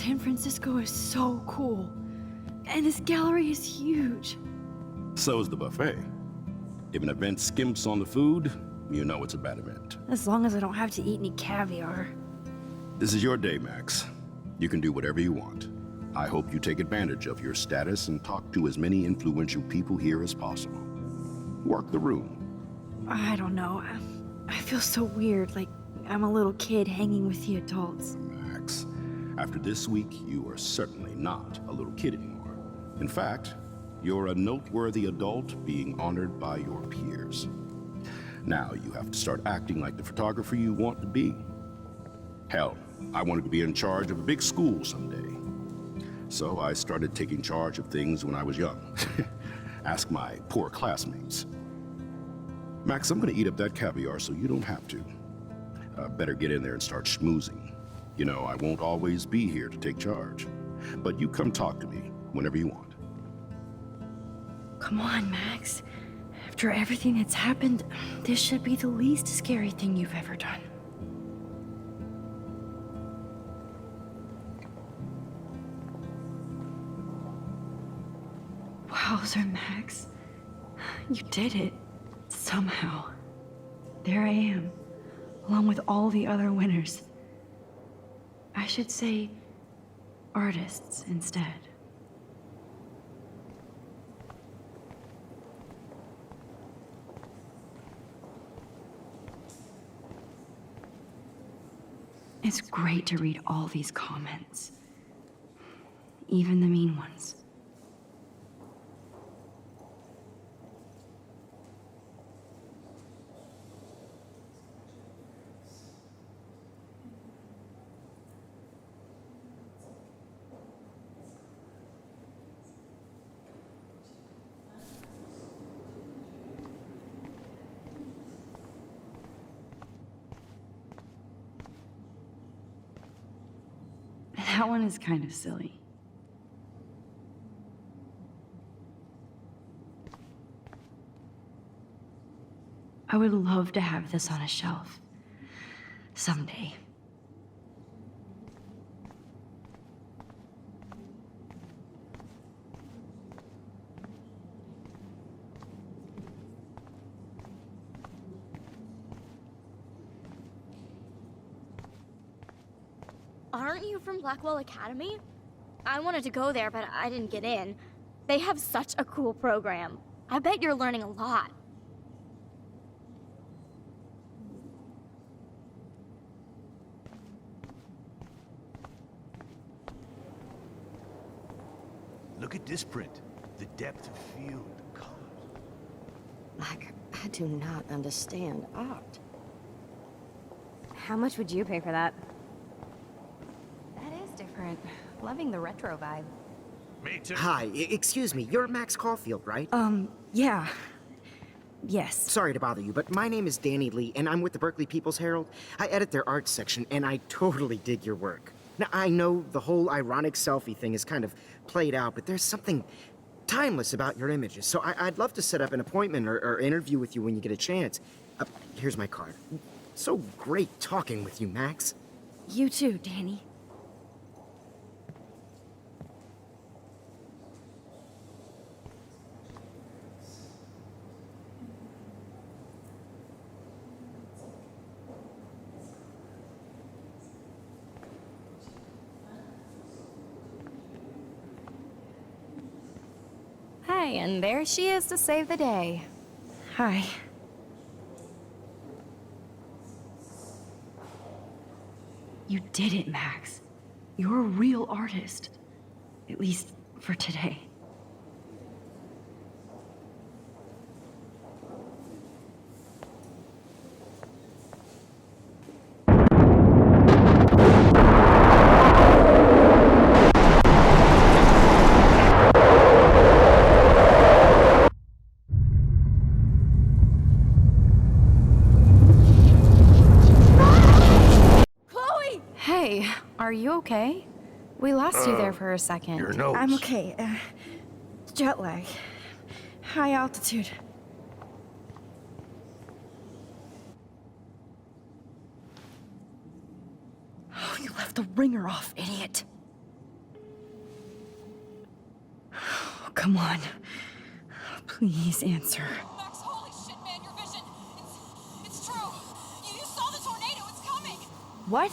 San Francisco is so cool. And this gallery is huge. So is the buffet. If an event skimps on the food, you know it's a bad event. As long as I don't have to eat any caviar. This is your day, Max. You can do whatever you want. I hope you take advantage of your status and talk to as many influential people here as possible. Work the room. I don't know. I feel so weird, like I'm a little kid hanging with the adults. Max, after this week, you are certainly not a little kid anymore. In fact, you're a noteworthy adult being honored by your peers. Now you have to start acting like the photographer you want to be. Hell, I wanted to be in charge of a big school someday. So I started taking charge of things when I was young. Ask my poor classmates. Max, I'm gonna eat up that caviar so you don't have to. Better get in there and start schmoozing. You know, I won't always be here to take charge. But you come talk to me whenever you want. Come on, Max. After everything that's happened, this should be the least scary thing you've ever done. Wowzer, Max. You did it. Somehow. There I am, along with all the other winners. I should say artists instead. It's great to read all these comments, even the mean ones. That one is kind of silly. I would love to have this on a shelf. Someday. Aren't you from Blackwell Academy? I wanted to go there, but I didn't get in. They have such a cool program. I bet you're learning a lot. Look at this print. The depth of field, colors. Like, I do not understand art. How much would you pay for that? That is different. Loving the retro vibe. Me too. Hi, excuse me, you're Max Caulfield, right? Yeah. Yes. Sorry to bother you, but my name is Danny Lee, and I'm with the Berkeley People's Herald. I edit their art section, and I totally dig your work. Now, I know the whole ironic selfie thing is kind of played out, but there's something timeless about your images, so I'd love to set up an appointment or interview with you when you get a chance. Here's my card. So great talking with you, Max. You too, Danny. Hey, and there she is to save the day. Hi. You did it, Max. You're a real artist. At least for today. Are you okay? We lost you there for a second. Your nose. I'm okay. Jet lag. High altitude. Oh, you left the ringer off, idiot. come on. Please answer. Max, holy shit, man, your vision. It's true. You saw the tornado. It's coming. What?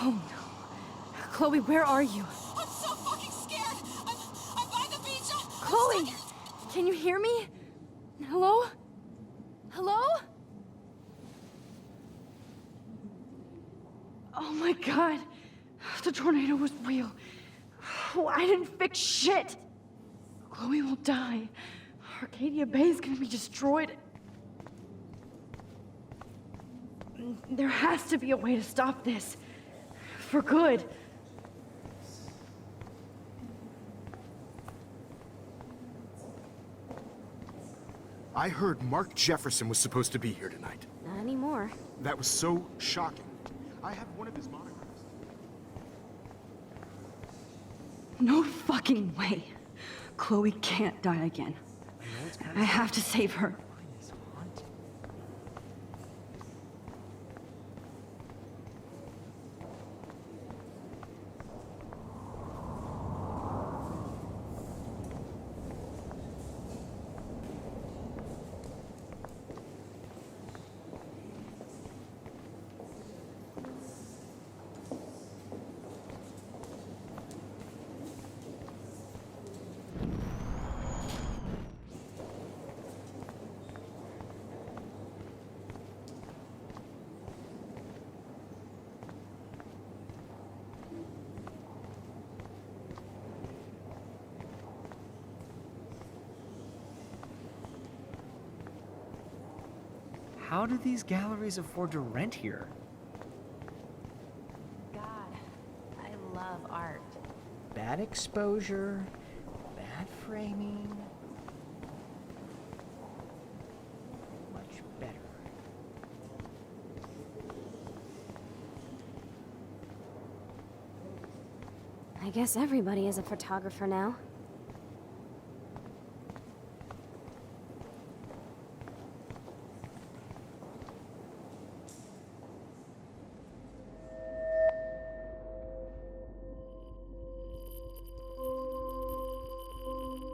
Oh no. Chloe, where are you? I'm so fucking scared. I'm by the beach. Chloe! Can you hear me? Hello? Hello? Oh my god. The tornado was real. Oh, I didn't fix shit. Chloe will die. Arcadia Bay is gonna be destroyed. There has to be a way to stop this. For good. I heard Mark Jefferson was supposed to be here tonight. Not anymore. That was so shocking. I have one of his monographs. No fucking way. Chloe can't die again. I have to save her. How do these galleries afford to rent here? God, I love art. Bad exposure, bad framing. Much better. I guess everybody is a photographer now.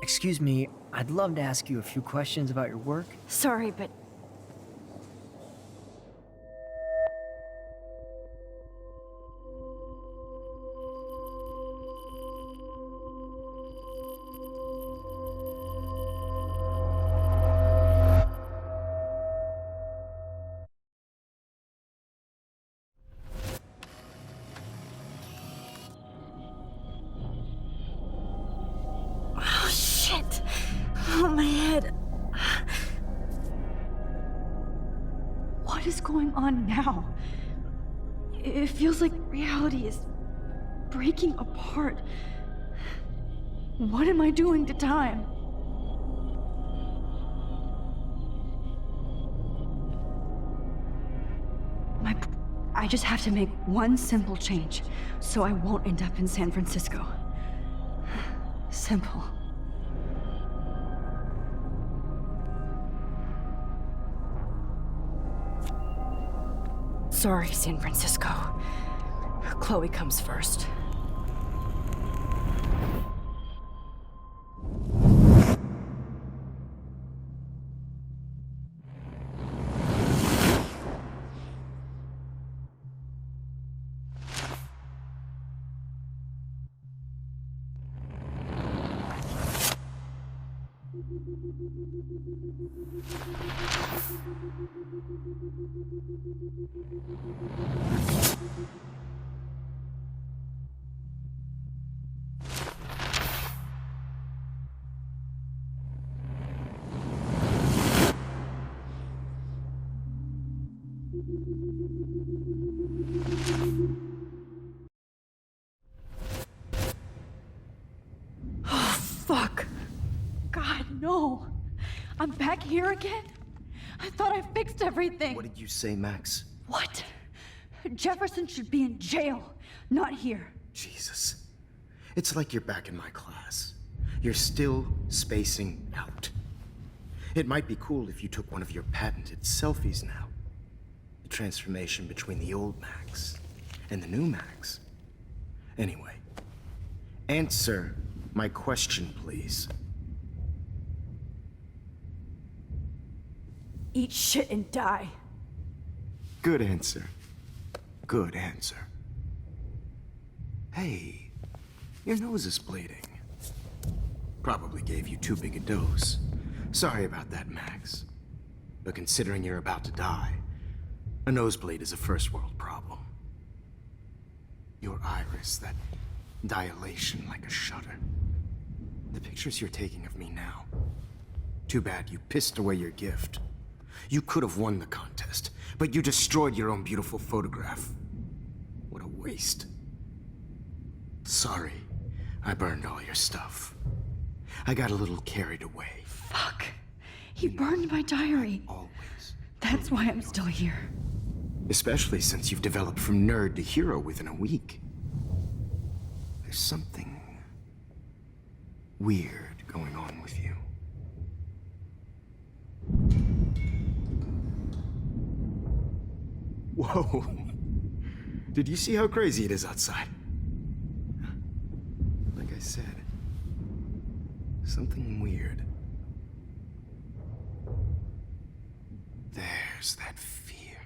Excuse me, I'd love to ask you a few questions about your work. Sorry, but oh shit. Oh, my head. What is going on now? It feels like reality is breaking apart. What am I doing to time? I just have to make one simple change, so I won't end up in San Francisco. Simple. Sorry, San Francisco. Chloe comes first. Fuck. God, no. I'm back here again? I thought I fixed everything. What did you say, Max? What? Jefferson should be in jail, not here. Jesus. It's like you're back in my class. You're still spacing out. It might be cool if you took one of your patented selfies now. The transformation between the old Max and the new Max. Anyway, answer my question, please. eat shit and die. Good answer. Good answer. Hey, your nose is bleeding. Probably gave you too big a dose. Sorry about that, Max. But considering you're about to die, a nosebleed is a first world problem. Your iris, that dilation like a shutter. The pictures you're taking of me now. Too bad you pissed away your gift. You could have won the contest, but you destroyed your own beautiful photograph. What a waste. Sorry, I burned all your stuff. I got a little carried away. Fuck. He burned my diary. Always. That's why I'm still here. Especially since you've developed from nerd to hero within a week. There's something weird going on with you. Whoa. Did you see how crazy it is outside? Like I said, something weird. There's that fear.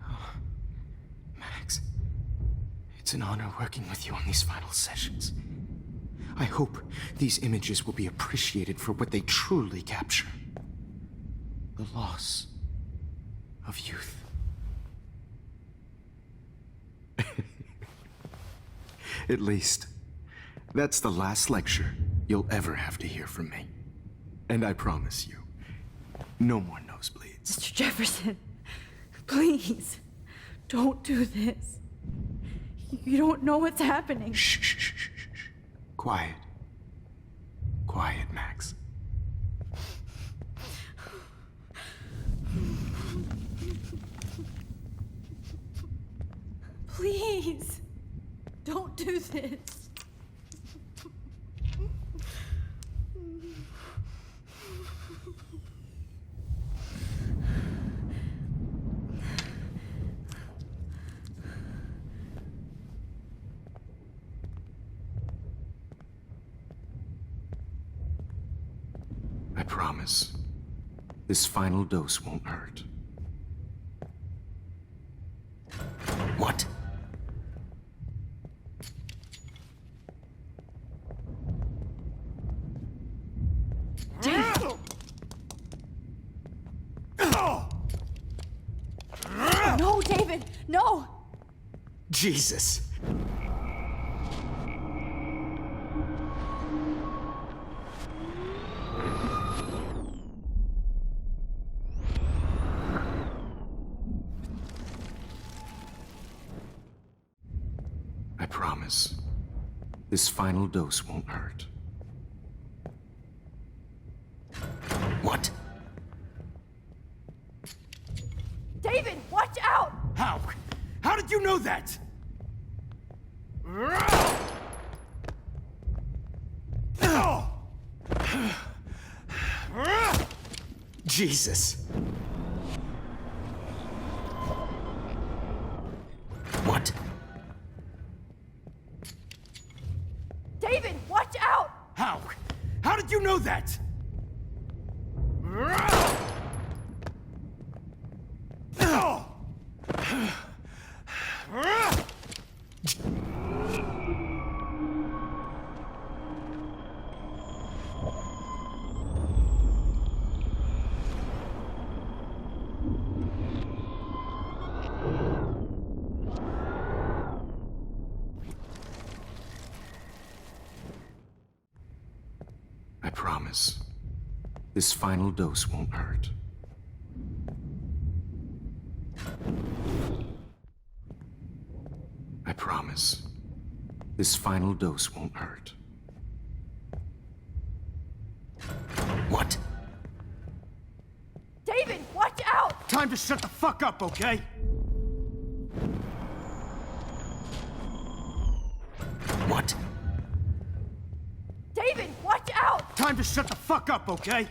Oh, Max, it's an honor working with you on these final sessions. I hope these images will be appreciated for what they truly capture. The loss of youth. At least, that's the last lecture you'll ever have to hear from me. And I promise you, no more nosebleeds. Mr. Jefferson, please, don't do this. You don't know what's happening. Shh, shh, shh, shh, shh. Quiet. Quiet, Max. Please, don't do this. I promise, this final dose won't hurt. What? No, David, no! Jesus. I promise, this final dose won't hurt. What? David, watch out! How? How did you know that? Jesus. What? David, watch out! How? How did you know that? I promise, this final dose won't hurt. I promise, this final dose won't hurt. What? David, watch out! Time to shut the fuck up, okay? What? David, watch out! Time to shut the fuck up, okay?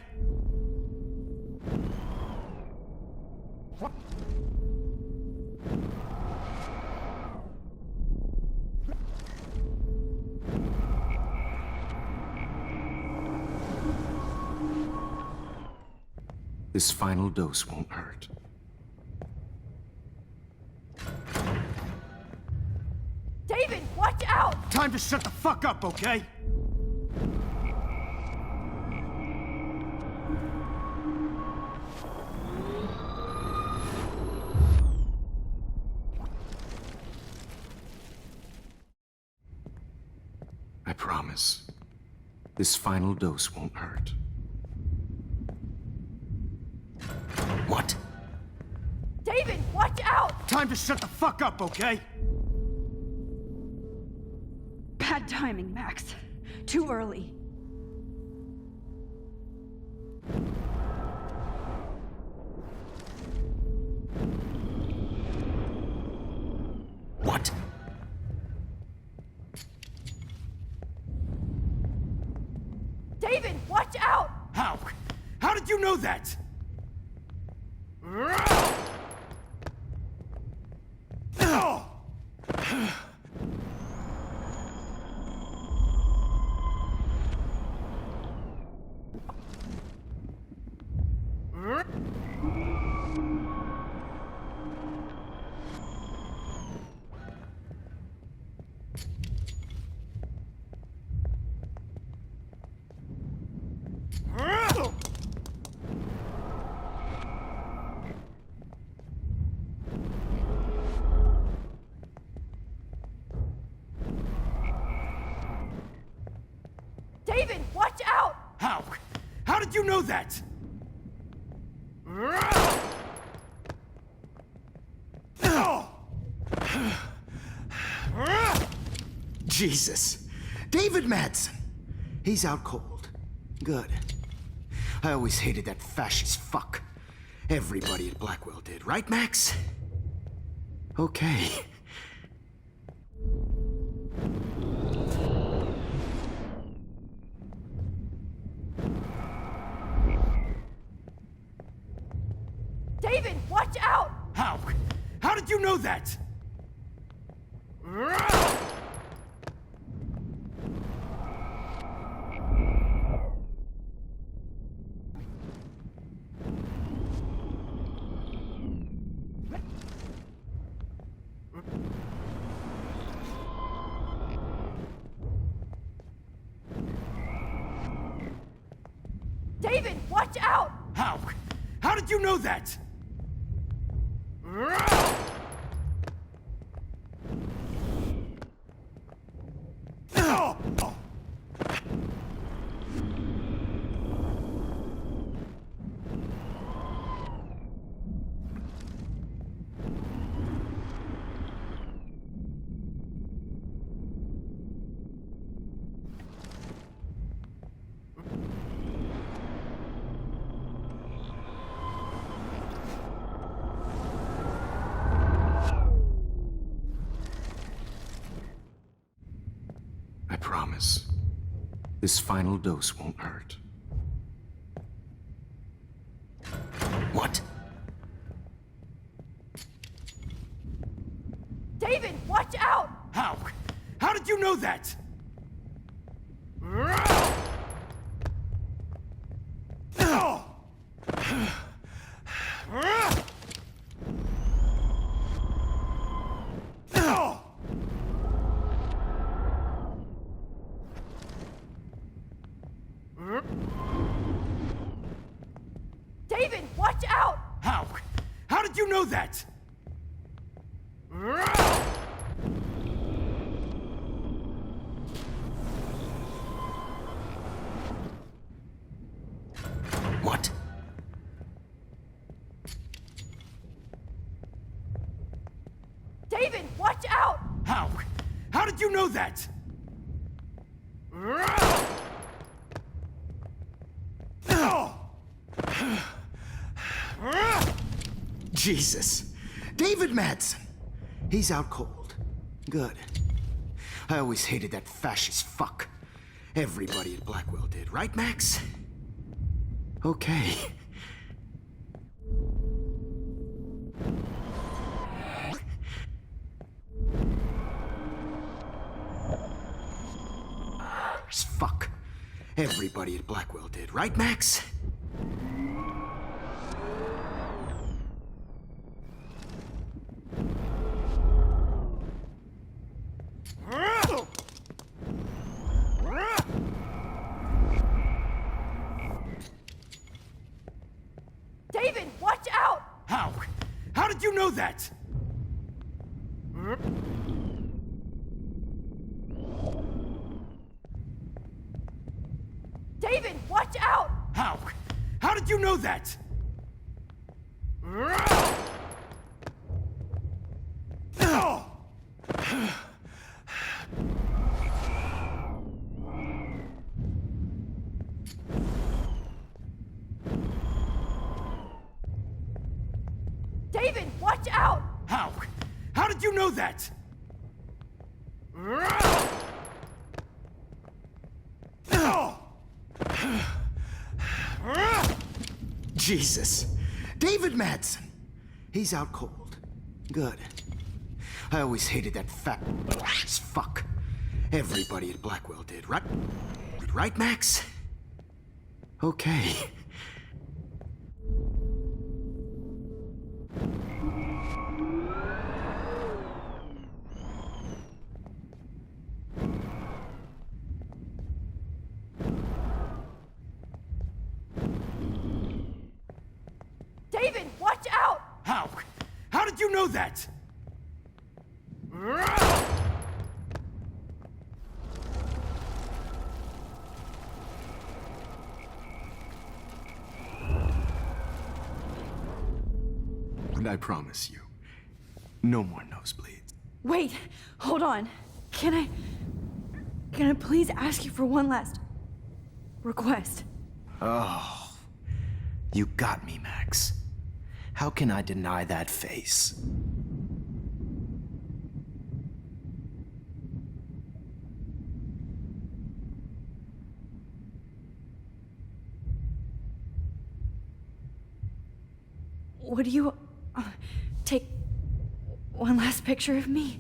This final dose won't hurt. David, watch out! Time to shut the fuck up, okay? I promise. This final dose won't hurt. What? David, watch out! Time to shut the fuck up, okay? Bad timing, Max. Too early. What? David, watch out! How? How did you know that? David, watch out! How? How did you know that? Jesus. David Madsen. He's out cold. Good. I always hated that fascist fuck. Everybody at Blackwell did, right, Max? Okay. David, watch out! How? How did you know that? David, watch out! How? How did you know that? I promise. This final dose won't hurt. What? David, watch out! How? How did you know that? David, watch out! How? How did you know that? What? David, watch out! How? How did you know that? Jesus. David Madsen. He's out cold. Good. I always hated that fascist fuck. Everybody at Blackwell did, right, Max? Okay. Fuck. Everybody at Blackwell did, right, Max? know that? David, watch out! How? How did you know that? David, watch out! How? How did you know that? Jesus. David Madsen. He's out cold. Good. I always hated that fat as fuck. Everybody at Blackwell did, right? Right, Max? Okay. David, watch out! How? How did you know that? And I promise you, no more nosebleeds. Wait, hold on. Can I please ask you for one last request? Oh, you got me, Max. How can I deny that face? Would you take one last picture of me?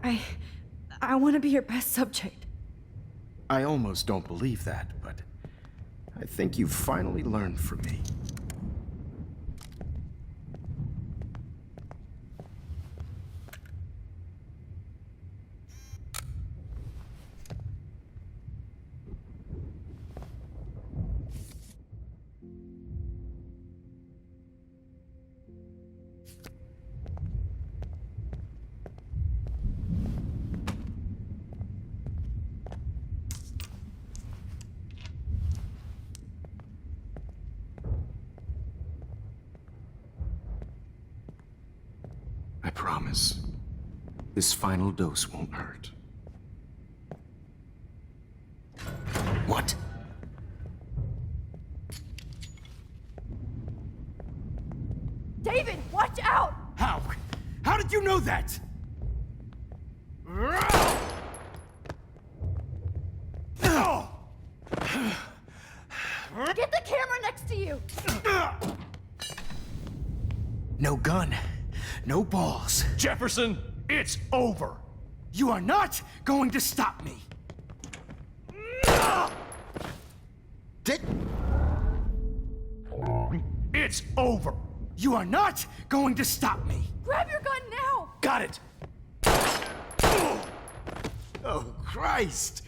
I want to be your best subject. I almost don't believe that, but I think you've finally learned from me. I promise. This final dose won't hurt. What? David, watch out! How? How did you know that? Get the camera next to you! No gun. No balls. Jefferson, it's over. You are not going to stop me. It's over. You are not going to stop me. Grab your gun now! Got it. Oh, Christ.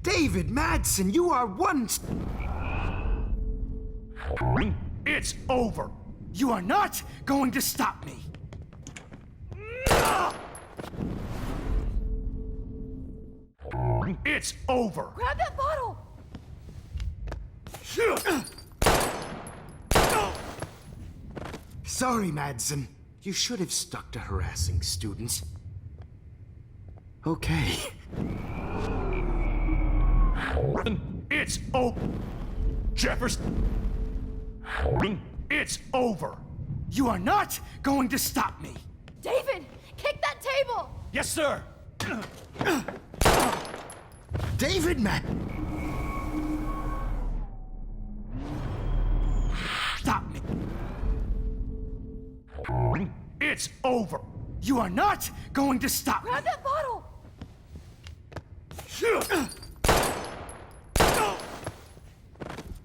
David Madsen, you are one... It's over. You are not going to stop me. It's over. Grab that bottle! Sorry, Madsen. You should have stuck to harassing students. Okay. It's over. Jefferson. It's over. You are not going to stop me. David, kick that table! Yes, sir. David Stop me. It's over. You are not going to stop me. Grab that bottle!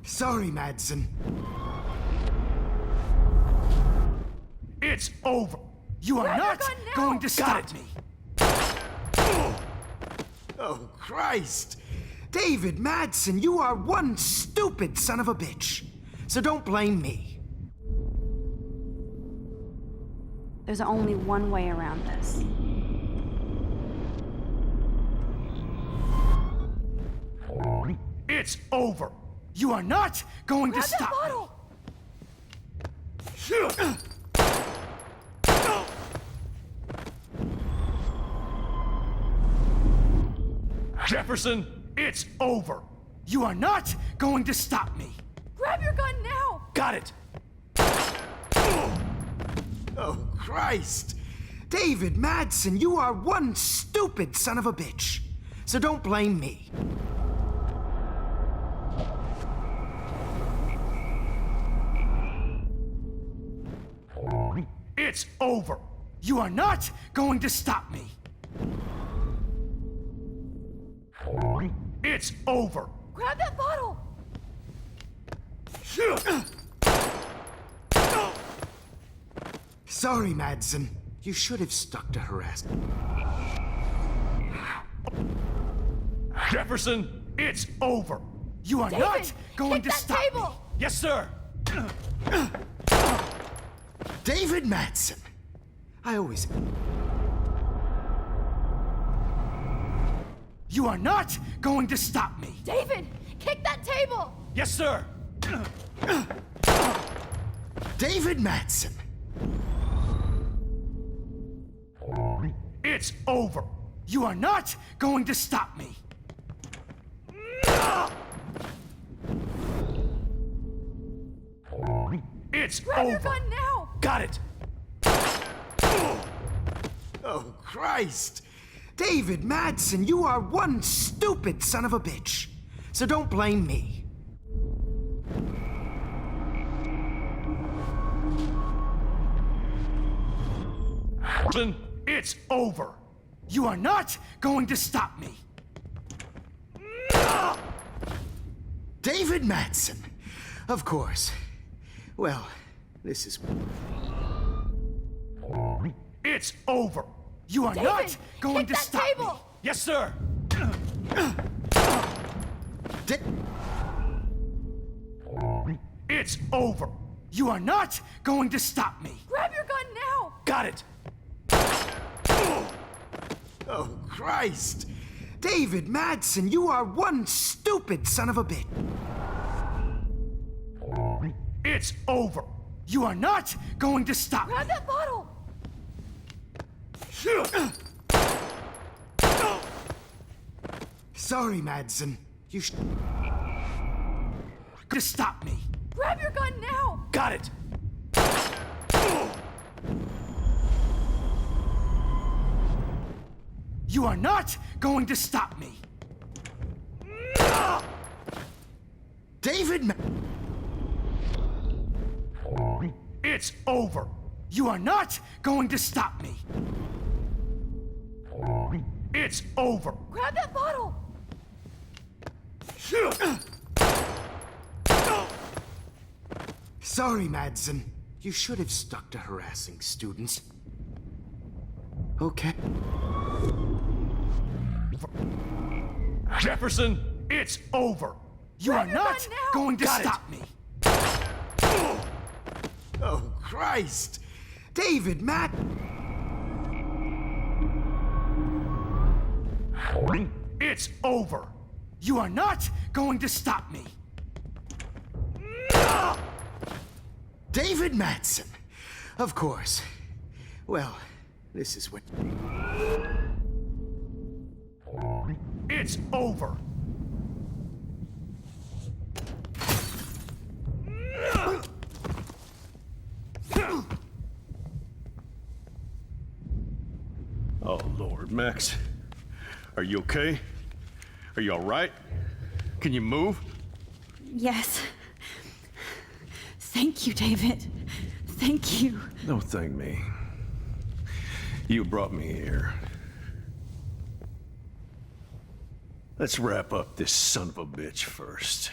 Sorry, Madsen. It's over. You are Grab your not gun now! going to stop it. me. Oh, Christ. David Madsen, you are one stupid son of a bitch. So don't blame me. There's only one way around this. It's over. You are not going to stop me. Jefferson, it's over. You are not going to stop me. Grab your gun now! Got it. Oh, Christ! David Madsen, you are one stupid son of a bitch. So don't blame me. It's over. You are not going to stop me. It's over. Grab that bottle! Sorry, Madsen. You should have stuck to harassment. Jefferson, it's over. You are David, not going kick to that stop me. table! Yes, sir. David Madsen. I always... You are not going to stop me. David, kick that table! Yes, sir. David Madsen. It's over. You are not going to stop me. It's Grab over. your gun now! Got it. Oh, Christ! David Madsen, you are one stupid son of a bitch. So don't blame me. Jefferson, it's over. You are not going to stop me. David Madsen. Of course. Well, this is... It's over. You are David, not going kick to that stop me. table! Yes, sir. Da- It's over. You are not going to stop me. Grab your gun now! Got it. Oh, Christ! David Madsen, you are one stupid son of a bitch. It's over. You are not going to stop Grab me. that bottle! Sorry, Madsen. You sh... To stop me. Grab your gun now! Got it. You are not going to stop me. David Ma... It's over. You are not going to stop me. It's over. Grab that bottle! Sorry, Madsen. You should have stuck to harassing students. Okay. Jefferson, it's over. You Grab are your not gun now! going to Got it. stop me. Oh, Christ! David Matt... It's over. You are not going to stop me. David Madsen. Of course. Well, this is what... It's over. Oh, Lord, Max. Are you okay? Are you all right? Can you move? Yes. Thank you, David. Thank you. Don't thank me. You brought me here. Let's wrap up this son of a bitch first.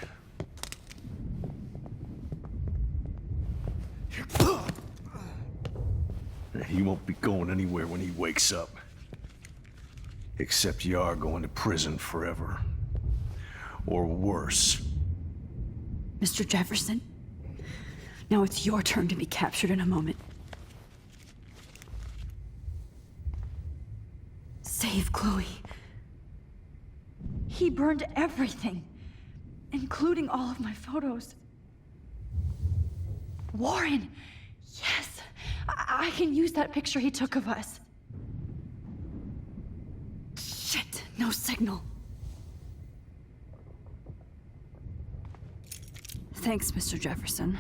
He won't be going anywhere when he wakes up. Except you are going to prison forever. Or worse. Mr. Jefferson, now it's your turn to be captured in a moment. save Chloe. He burned everything, including all of my photos. Warren! Yes! I can use that picture he took of us. Shit, no signal. Thanks, Mr. Jefferson,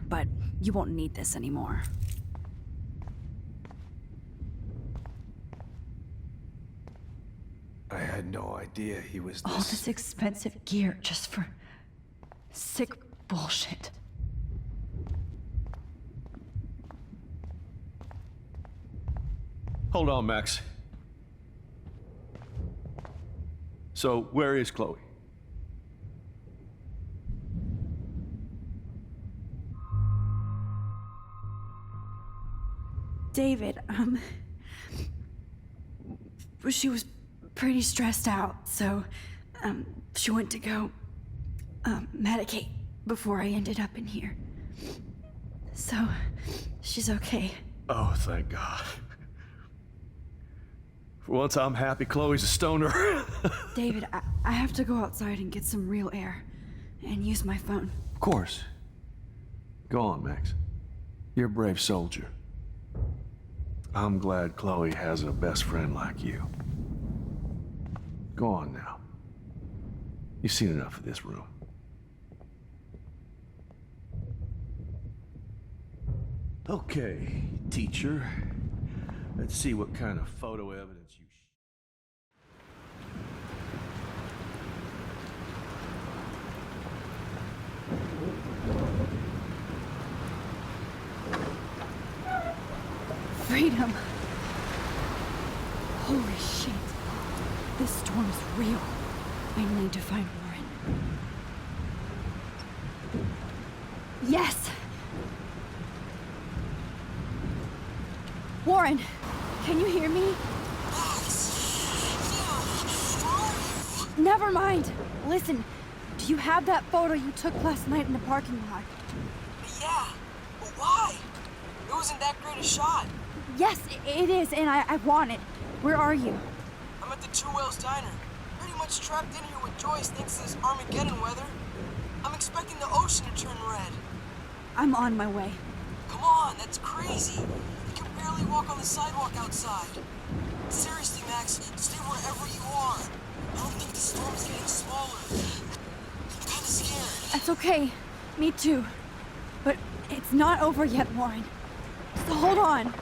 but you won't need this anymore. I had no idea he was All this expensive gear just for sick bullshit. Hold on, Max. So, where is Chloe? David, she was pretty stressed out, so, she went to go, medicate before I ended up in here. So, she's okay. Oh, thank God. For once I'm happy Chloe's a stoner. David, I have to go outside and get some real air, and use my phone. Of course. Go on, Max. You're a brave soldier. I'm glad Chloe has a best friend like you. Go on now. You've seen enough of this room. Okay, teacher. Let's see what kind of photo evidence you... Freedom. Holy shit. This storm is real. I need to find Warren. Yes! Warren, can you hear me? Never mind. Listen, do you have that photo you took last night in the parking lot? Yeah, but why? It wasn't that great a shot. Yes, it is, and I want it. Where are you? I'm at the Two Whales Diner. Pretty much trapped in here with Joyce thanks to this Armageddon weather. I'm expecting the ocean to turn red. I'm on my way. Come on, that's crazy. You can barely walk on the sidewalk outside. Seriously, Max, stay wherever you are. I don't think the storm is getting smaller. I'm kinda scared. That's okay. Me too. But it's not over yet, Warren. So hold on.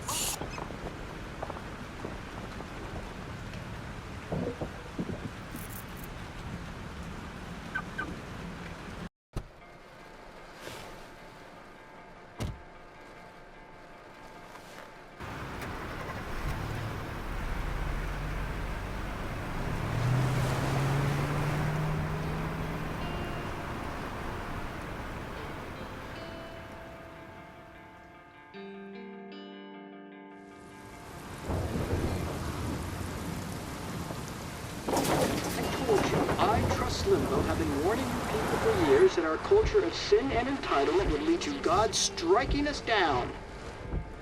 I trust Limbo have been warning you people for years that our culture of sin and entitlement would lead to God striking us down.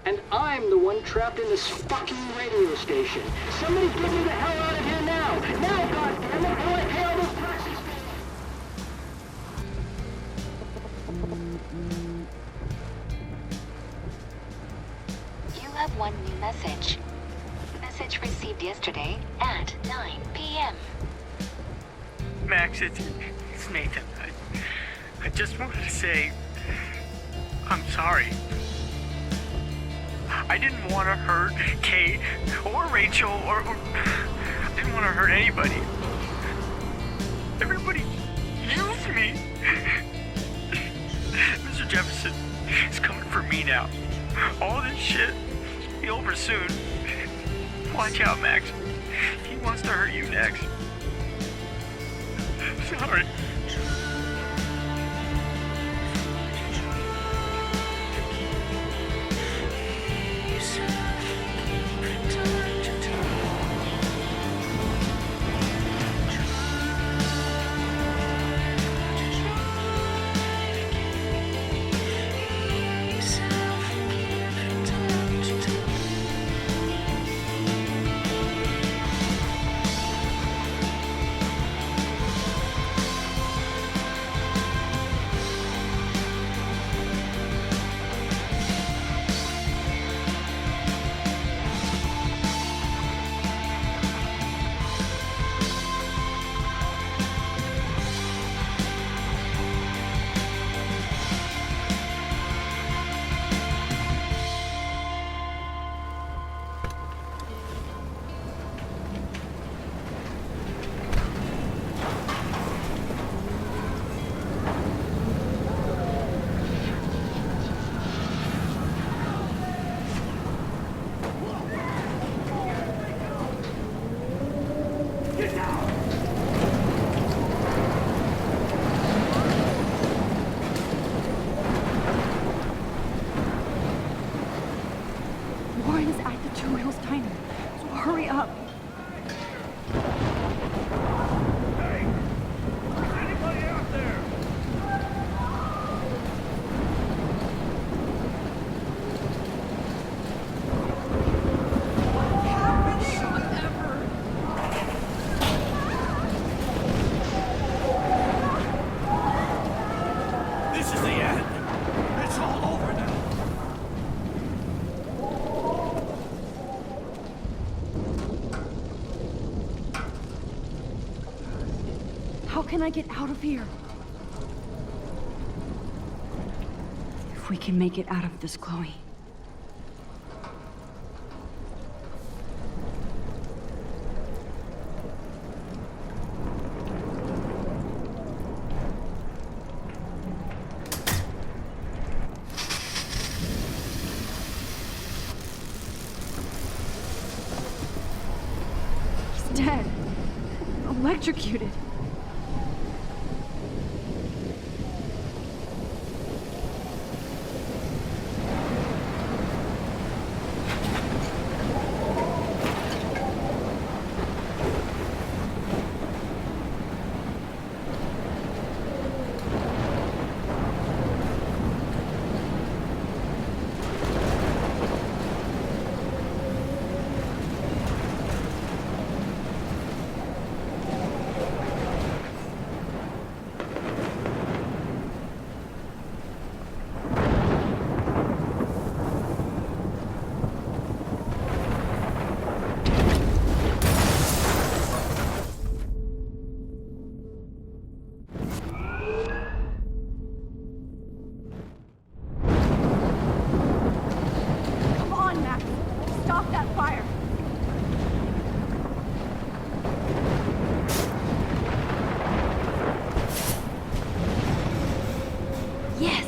And I'm the one trapped in this fucking radio station. Somebody get me the hell out of here now! Now, goddammit, I want to pay all those taxes! You have one new message. Message received yesterday at 9 p.m. Max, it's Nathan. I just wanted to say, I'm sorry. I didn't want to hurt Kate or Rachel or I didn't want to hurt anybody. Everybody used me. Mr. Jefferson is coming for me now. All this shit will be over soon. Watch out, Max. He wants to hurt you next. Sorry. How can I get out of here? If we can make it out of this, Chloe. He's dead. Electrocuted. Come on, Max. Stop that fire. Yes.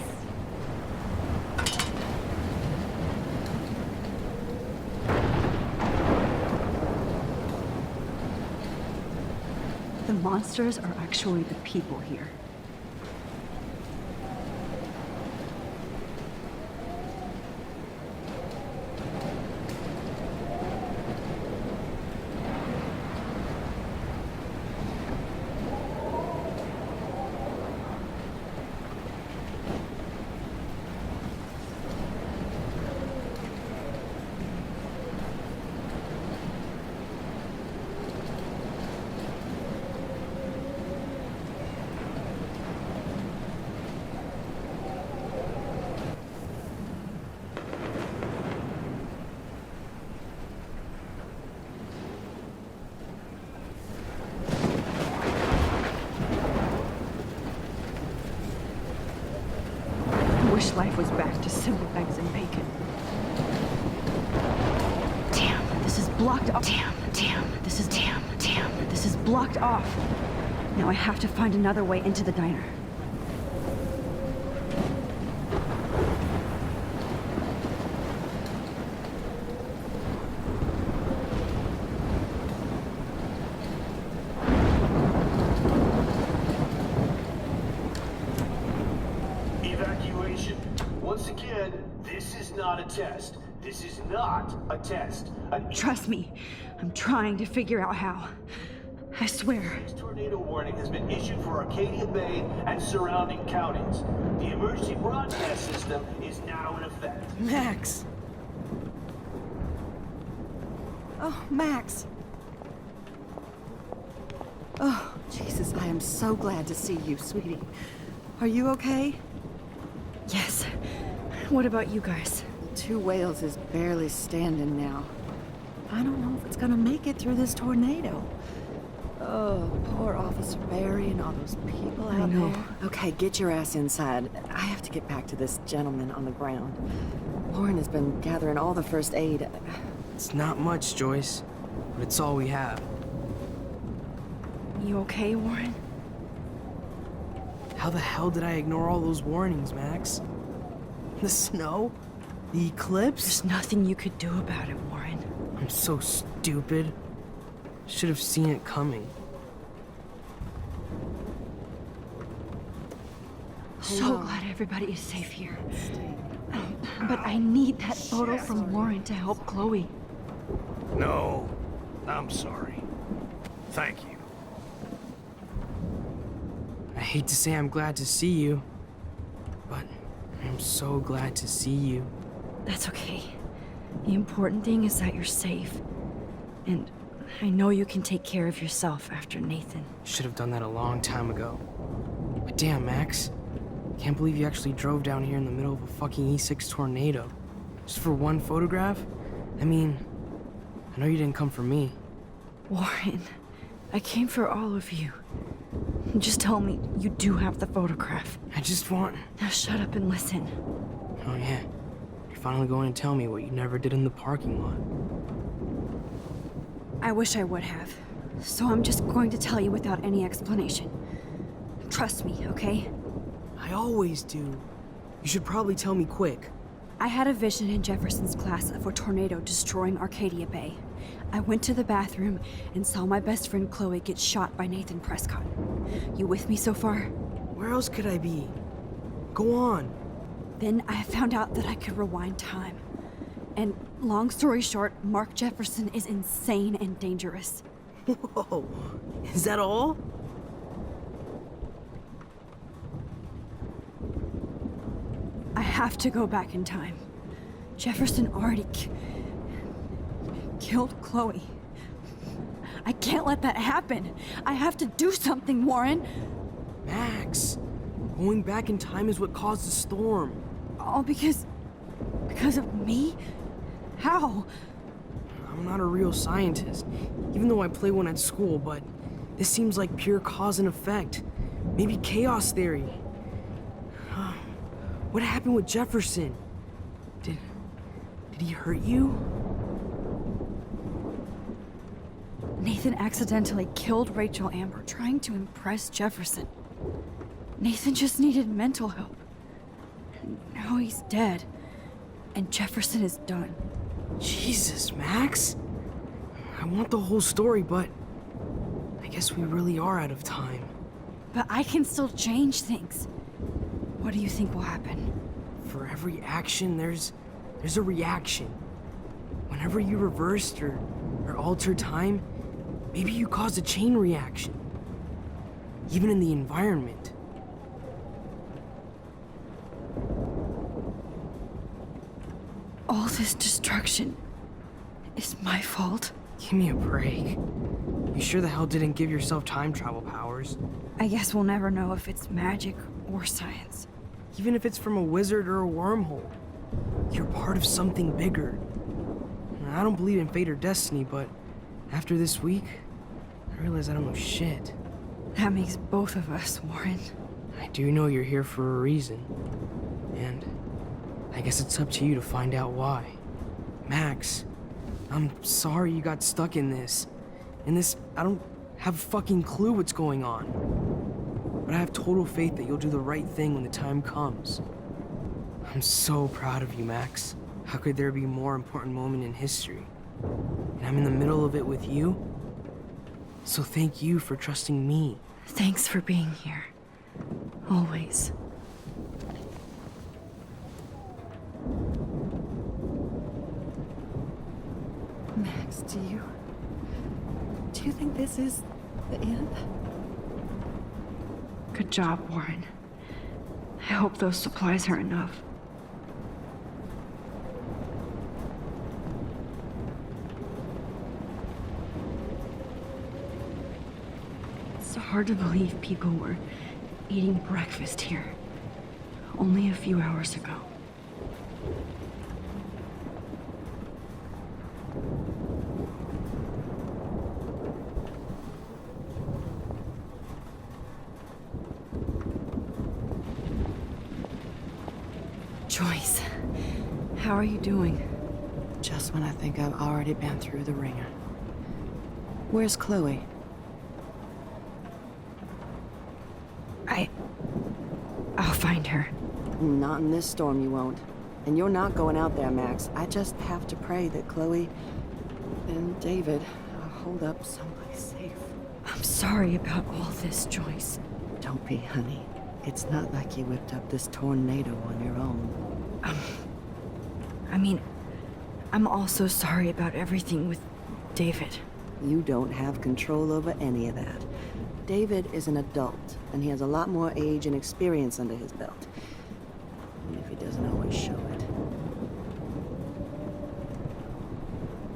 The monsters are actually the people here. I wish life was back to simple eggs and bacon. Damn, this is blocked off. Damn, this is blocked off. Now I have to find another way into the diner. Evacuation. Once again, this is not a test. This is not a test. Trust me, I'm trying to figure out how. I swear. This tornado warning has been issued for Arcadia Bay and surrounding counties. The emergency broadcast system is now in effect. Max! Oh, Max! Oh, Jesus, I am so glad to see you, sweetie. Are you okay? Yes. What about you guys? The Two Whales is barely standing now. I don't know if it's gonna make it through this tornado. Oh, poor Officer Barry and all those people out there. Okay, get your ass inside. I have to get back to this gentleman on the ground. Warren has been gathering all the first aid. It's not much, Joyce, but it's all we have. You okay, Warren? How the hell did I ignore all those warnings, Max? The snow? The eclipse? There's nothing you could do about it, Warren. I'm so stupid. Should have seen it coming. So glad everybody is safe here. But I need that photo from Warren to help Chloe. No, I'm sorry. Thank you. I hate to say I'm glad to see you, but I'm so glad to see you. That's okay. The important thing is that you're safe. And I know you can take care of yourself after Nathan. Should have done that a long time ago. But damn, Max. Can't believe you actually drove down here in the middle of a fucking E6 tornado. Just for one photograph? I mean, I know you didn't come for me. Warren, I came for all of you. Just tell me you do have the photograph. I just want... Now shut up and listen. Oh yeah, you're finally going to tell me what you never did in the parking lot. I wish I would have. So I'm just going to tell you without any explanation. Trust me, okay? I always do. You should probably tell me quick. I had a vision in Jefferson's class of a tornado destroying Arcadia Bay. I went to the bathroom and saw my best friend Chloe get shot by Nathan Prescott. You with me so far? Where else could I be? Go on. Then I found out that I could rewind time. And long story short, Mark Jefferson is insane and dangerous. Whoa, is that all? I have to go back in time. Jefferson already killed Chloe. I can't let that happen. I have to do something, Warren. Max, going back in time is what caused the storm. All because of me? How? I'm not a real scientist, even though I play one at school, but this seems like pure cause and effect. Maybe chaos theory. What happened with Jefferson? Did he hurt you? Nathan accidentally killed Rachel Amber trying to impress Jefferson. Nathan just needed mental help. Now he's dead, and Jefferson is done. Jesus, Max. I want the whole story, but I guess we really are out of time. But I can still change things. What do you think will happen? For every action, there's a reaction. Whenever you reversed or altered time, maybe you caused a chain reaction. Even in the environment. All this destruction is my fault? Give me a break. You sure the hell didn't give yourself time travel powers? I guess we'll never know if it's magic or science. Even if it's from a wizard or a wormhole. You're part of something bigger. I don't believe in fate or destiny, but after this week, I realize I don't know shit. That makes both of us, Warren. I do know you're here for a reason. And I guess it's up to you to find out why. Max, I'm sorry you got stuck in this. I don't have a fucking clue what's going on. But I have total faith that you'll do the right thing when the time comes. I'm so proud of you, Max. How could there be a more important moment in history? And I'm in the middle of it with you. So thank you for trusting me. Thanks for being here. Always. Max, do you think this is the end? Good job, Warren. I hope those supplies are enough. It's hard to believe people were eating breakfast here only a few hours ago. Joyce, how are you doing? Just when I think I've already been through the ringer. Where's Chloe? I'll find her. Not in this storm, you won't. And you're not going out there, Max. I just have to pray that Chloe and David hold up someplace safe. I'm sorry about all this, Joyce. Don't be, honey. It's not like you whipped up this tornado on your own. I mean, I'm also sorry about everything with David. You don't have control over any of that. David is an adult, and he has a lot more age and experience under his belt. Even if he doesn't always show it.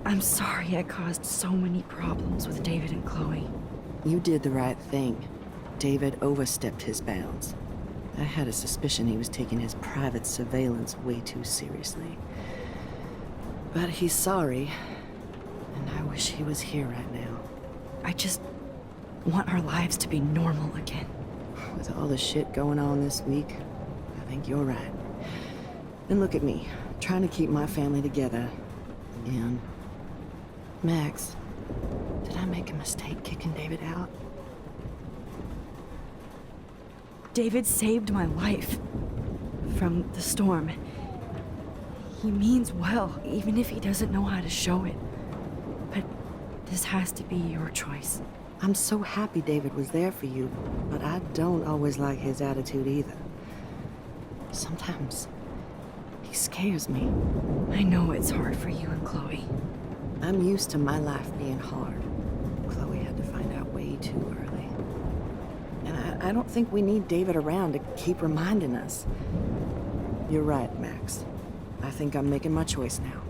I'm sorry I caused so many problems with David and Chloe. You did the right thing. David overstepped his bounds. I had a suspicion he was taking his private surveillance way too seriously. But he's sorry, and I wish he was here right now. want our lives to be normal again. With all the shit going on this week, I think you're right. And look at me, trying to keep my family together. Again. Max, did I make a mistake kicking David out? David saved my life from the storm. He means well, even if he doesn't know how to show it. But this has to be your choice. I'm so happy David was there for you, but I don't always like his attitude either. Sometimes he scares me. I know it's hard for you and Chloe. I'm used to my life being hard. Chloe had to find out way too early. And I don't think we need David around to keep reminding us. You're right, Max. I think I'm making my choice now.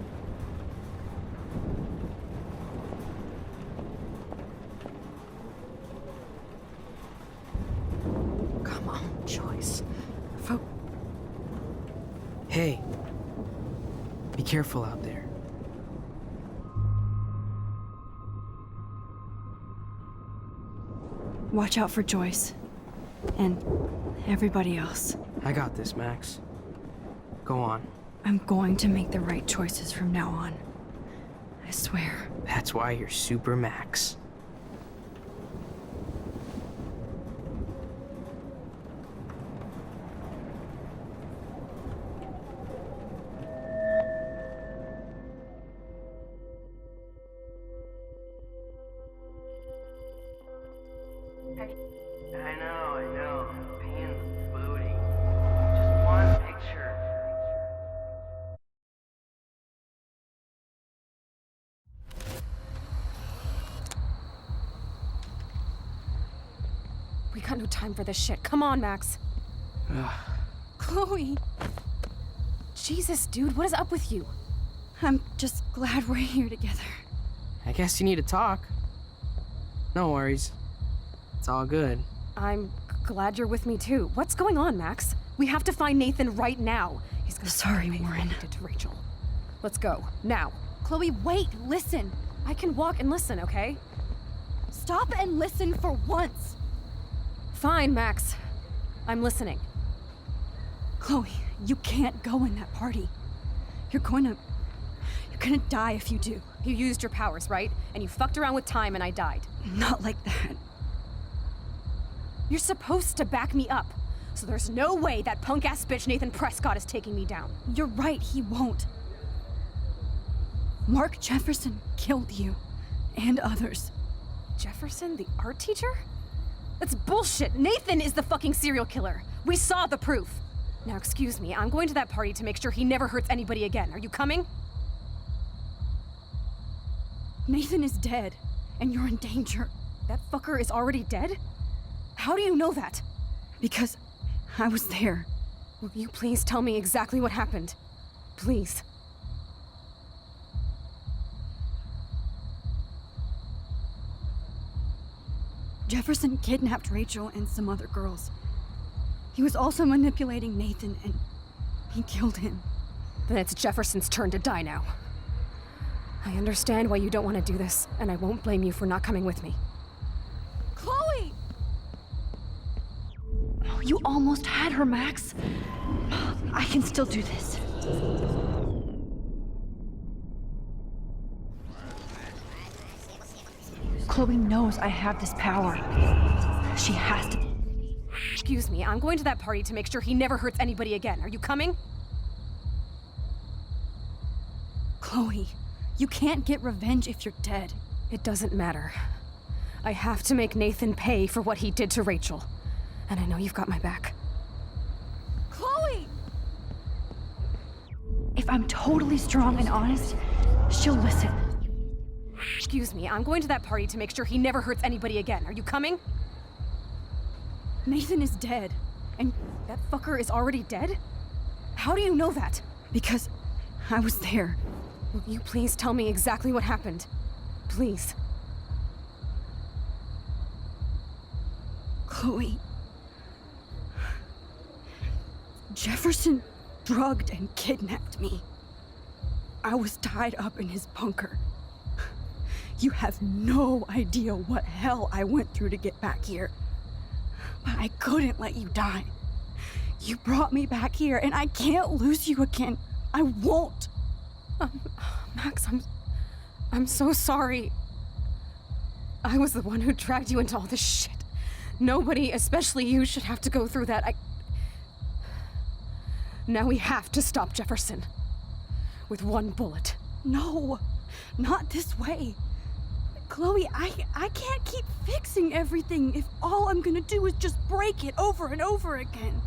Come on, Joyce. Hey. Be careful out there. Watch out for Joyce. And everybody else. I got this, Max. Go on. I'm going to make the right choices from now on. I swear. That's why you're Super Max. I know. Pain in the booty. Just one picture. We got no time for this shit. Come on, Max. Chloe. Jesus, dude, what is up with you? I'm just glad we're here together. I guess you need to talk. No worries. It's all good. I'm glad you're with me too. What's going on, Max? We have to find Nathan right now. He's gonna Sorry, Warren. He did to Rachel. Let's go now. Chloe, wait, listen. I can walk and listen, okay? Stop and listen for once. Fine, Max. I'm listening. Chloe, you can't go in that party. You're gonna die if you do. You used your powers, right? And you fucked around with time and I died. Not like that. You're supposed to back me up. So there's no way that punk-ass bitch Nathan Prescott is taking me down. You're right, he won't. Mark Jefferson killed you. And others. Jefferson, the art teacher? That's bullshit. Nathan is the fucking serial killer. We saw the proof. Now, excuse me, I'm going to that party to make sure he never hurts anybody again. Are you coming? Nathan is dead, and you're in danger. That fucker is already dead? How do you know that? Because I was there. Will you please tell me exactly what happened? Please. Jefferson kidnapped Rachel and some other girls. He was also manipulating Nathan, and he killed him. Then it's Jefferson's turn to die now. I understand why you don't want to do this, and I won't blame you for not coming with me. Chloe! Oh, you almost had her, Max. I can still do this. Chloe knows I have this power. She has to. Excuse me, I'm going to that party to make sure he never hurts anybody again. Are you coming? Chloe, you can't get revenge if you're dead. It doesn't matter. I have to make Nathan pay for what he did to Rachel. And I know you've got my back. Chloe! If I'm totally strong and honest, she'll listen. Excuse me, I'm going to that party to make sure he never hurts anybody again. Are you coming? Nathan is dead, and that fucker is already dead? How do you know that? Because I was there. Will you please tell me exactly what happened? Please. Chloe. Jefferson drugged and kidnapped me. I was tied up in his bunker. You have no idea what hell I went through to get back here. But I couldn't let you die. You brought me back here, and I can't lose you again. I won't. Max, I'm so sorry. I was the one who dragged you into all this shit. Nobody, especially you, should have to go through that. Now we have to stop Jefferson. With one bullet. No, not this way. Chloe, I can't keep fixing everything if all I'm gonna do is just break it over and over again.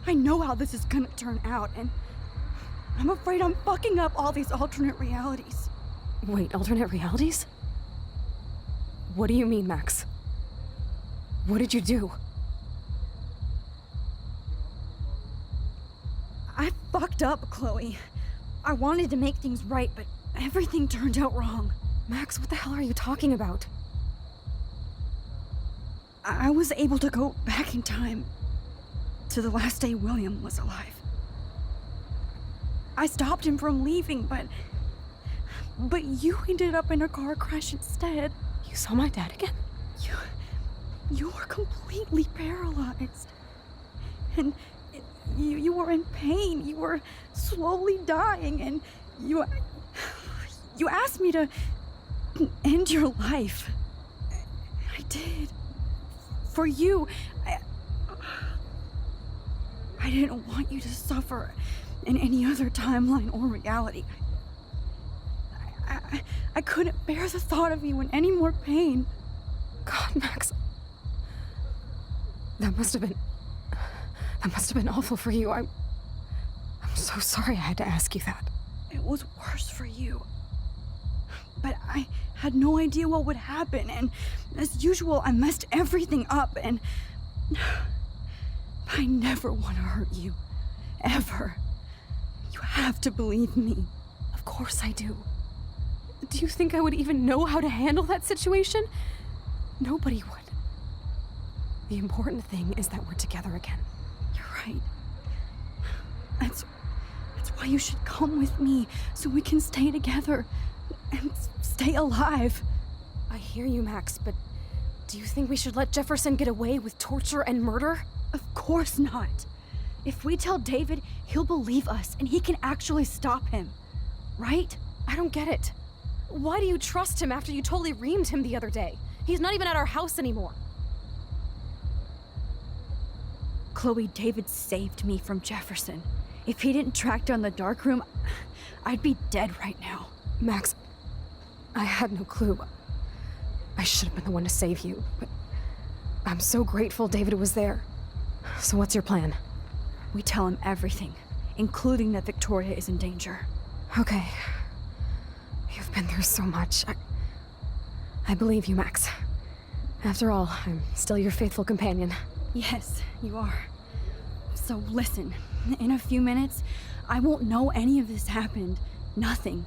I know how this is gonna turn out, and I'm afraid I'm fucking up all these alternate realities. Wait, alternate realities? What do you mean, Max? What did you do? I fucked up, Chloe. I wanted to make things right, but everything turned out wrong. Max, what the hell are you talking about? I was able to go back in time to the last day William was alive. I stopped him from leaving, but you ended up in a car crash instead. You saw my dad again? You were completely paralyzed. And you were in pain. You were slowly dying, and you asked me to end your life. I did. For you. I didn't want you to suffer in any other timeline or reality. I couldn't bear the thought of you in any more pain. God, Max. That must have been awful for you. I'm so sorry I had to ask you that. It was worse for you. But I had no idea what would happen, and as usual, I messed everything up, and I never want to hurt you. Ever. You have to believe me. Of course I do. Do you think I would even know how to handle that situation? Nobody would. The important thing is that we're together again. You're right. That's why you should come with me, so we can stay together and stay alive. I hear you, Max, but do you think we should let Jefferson get away with torture and murder? Of course not. If we tell David, he'll believe us, and he can actually stop him. Right? I don't get it. Why do you trust him after you totally reamed him the other day? He's not even at our house anymore. Chloe, David saved me from Jefferson. If he didn't track down the dark room, I'd be dead right now. Max, I had no clue. I should have been the one to save you, but I'm so grateful David was there. So what's your plan? We tell him everything, including that Victoria is in danger. Okay. You've been through so much. I believe you, Max. After all, I'm still your faithful companion. Yes, you are. So listen, in a few minutes, I won't know any of this happened. Nothing.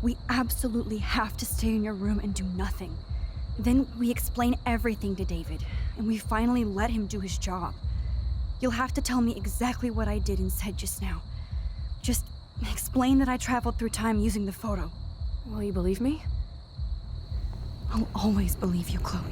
We absolutely have to stay in your room and do nothing. Then we explain everything to David, and we finally let him do his job. You'll have to tell me exactly what I did and said just now. Just explain that I traveled through time using the photo. Will you believe me? I'll always believe you, Chloe.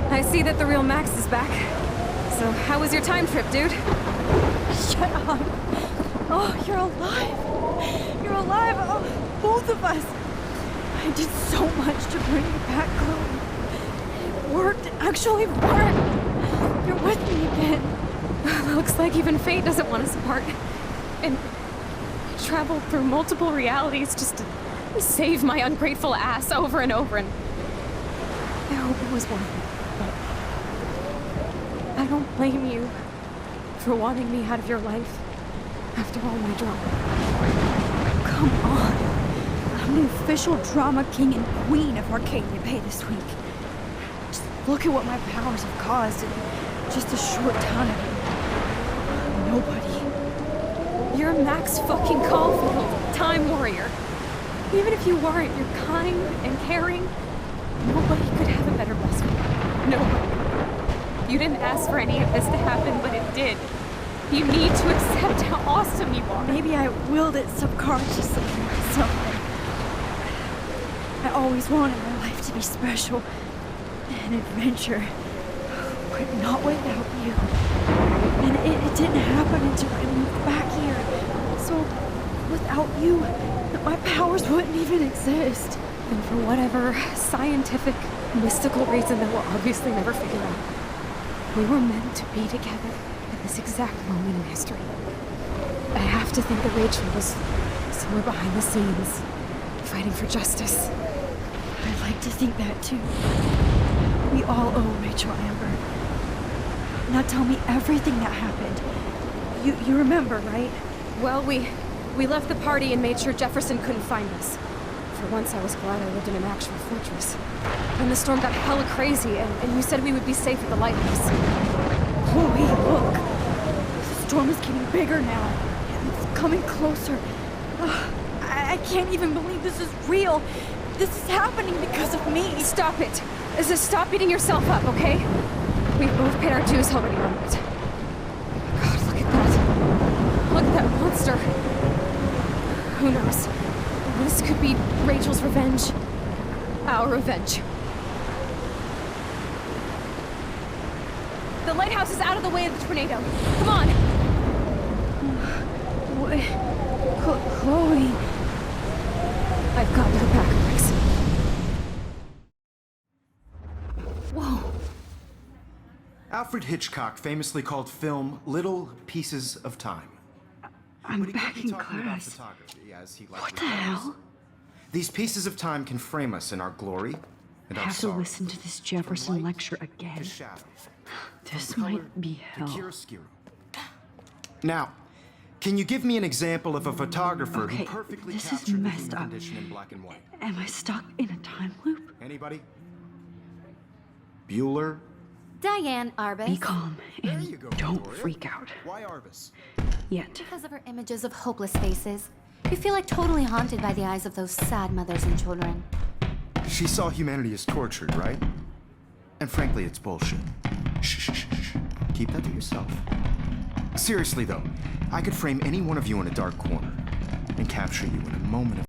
I see that the real Max is back. So, how was your time trip, dude? Shut up. Oh, you're alive. You're alive. Oh, both of us. I did so much to bring you back, Chloe. It worked. It actually worked. You're with me again. Looks like even fate doesn't want us apart. And I traveled through multiple realities just to save my ungrateful ass over and over, and I hope it was worth it. But I don't blame you for wanting me out of your life after all my drama. Come on. I'm the official drama king and queen of Arcadia Bay this week. Just look at what my powers have caused in just a short time. Nobody. You're Max fucking Caulfield, Time Warrior. Even if you weren't, you're kind and caring. Nobody could have a better best friend. Nobody. You didn't ask for any of this to happen, but it did. You need to accept how awesome you are. Maybe I willed it subconsciously myself. I always wanted my life to be special. An adventure. But not without you. And it didn't happen until I moved back here. So, without you, my powers wouldn't even exist. And for whatever scientific, mystical reason that we'll obviously never figure out, we were meant to be together at this exact moment in history. I have to think that Rachel was somewhere behind the scenes, fighting for justice. I'd like to think that too. We all owe Rachel Amber. Now tell me everything that happened. You remember, right? Well, we left the party and made sure Jefferson couldn't find us. For once, I was glad I lived in an actual fortress. Then the storm got hella crazy, and you said we would be safe at the lighthouse. Chloe, look! The storm is getting bigger now. It's coming closer. I can't even believe this is real. This is happening because of me. Stop it! Stop beating yourself up, okay? We've both paid our dues already on it. God, look at that. Look at that monster. Who knows? This could be Rachel's revenge. Our revenge. The lighthouse is out of the way of the tornado. Come on! Chloe... I've got your back, Max. Whoa. Alfred Hitchcock famously called film little pieces of time. I'm back in class. What the hell? These pieces of time can frame us in our glory and I our have to sorrow. listen to this Jefferson lecture again. This might be hell. Now, can you give me an example of a photographer who Okay, perfectly this is captured the messed human up. condition in black and white? Am I stuck in a time loop? Anybody? Bueller? Diane Arbus. Be calm and don't freak out. Why Arbus? Yet. Because of her images of hopeless faces. You feel like totally haunted by the eyes of those sad mothers and children. She saw humanity as tortured, right? And frankly, it's bullshit. Shh, shh, shh, shh. Keep that to yourself. Seriously, though, I could frame any one of you in a dark corner and capture you in a moment of